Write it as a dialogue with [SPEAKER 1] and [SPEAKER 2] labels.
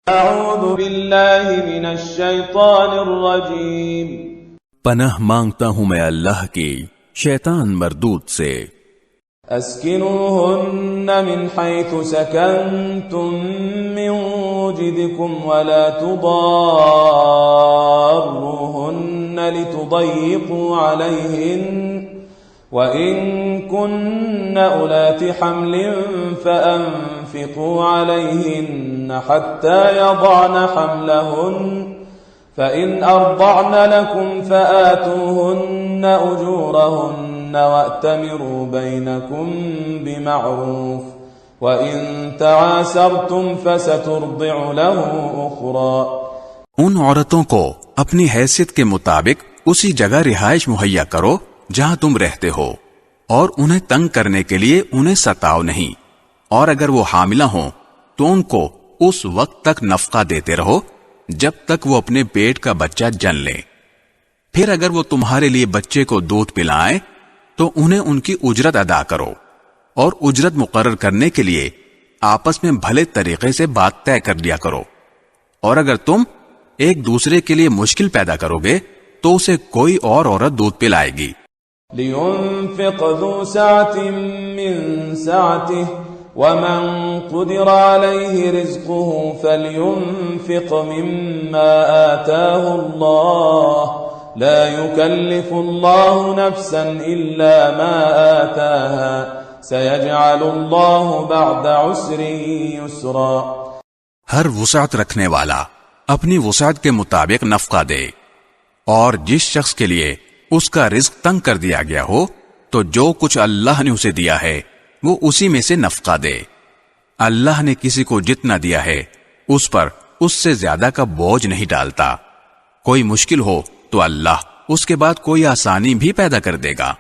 [SPEAKER 1] اعوذ باللہ من الشیطان الرجیم،
[SPEAKER 2] پناہ مانگتا ہوں میں اللہ کی شیطان مردود سے۔
[SPEAKER 1] اسکنوہن من حیث سکنتم من وجدکم ولا تضاروہن لتضیقوا علیہن وَإِن كُنَّ أُولَاتِ حَمْلٍ فَأَنفِقُوا عَلَيْهِنَّ حَتَّى يَضَعْنَ حَمْلَهُنَّ فَإِنْ أَرْضَعْنَ لَكُمْ فَآتُوهُنَّ أُجُورَهُنَّ وَأْتَمِرُوا بَيْنَكُمْ بِمَعْرُوفٍ وَإِن تَعَاسَرْتُمْ فَسَتُرْضِعُ لَهُ أُخْرَى۔
[SPEAKER 2] ان عورتوں کو اپنی حیثیت کے مطابق اسی جگہ رہائش مہیا کرو جہاں تم رہتے ہو، اور انہیں تنگ کرنے کے لیے انہیں ستاؤ نہیں، اور اگر وہ حاملہ ہوں تو ان کو اس وقت تک نفقہ دیتے رہو جب تک وہ اپنے پیٹ کا بچہ جن لیں۔ پھر اگر وہ تمہارے لیے بچے کو دودھ پلائیں تو انہیں ان کی اجرت ادا کرو، اور اجرت مقرر کرنے کے لیے آپس میں بھلے طریقے سے بات طے کر لیا کرو، اور اگر تم ایک دوسرے کے لیے مشکل پیدا کرو گے تو اسے کوئی اور عورت دودھ پلائے گی۔
[SPEAKER 1] لينفق ذو سعة من سعته ومن قدر عليه رزقه فلينفق مما آتاه الله لا يكلف الله نفسا إلا ما آتاها سيجعل الله بعد عسر يسرا۔
[SPEAKER 2] ہر وسعت رکھنے والا اپنی وسعت کے مطابق نفقہ دے، اور جس شخص کے لیے اس کا رزق تنگ کر دیا گیا ہو تو جو کچھ اللہ نے اسے دیا ہے وہ اسی میں سے نفقہ دے۔ اللہ نے کسی کو جتنا دیا ہے اس پر اس سے زیادہ کا بوجھ نہیں ڈالتا۔ کوئی مشکل ہو تو اللہ اس کے بعد کوئی آسانی بھی پیدا کر دے گا۔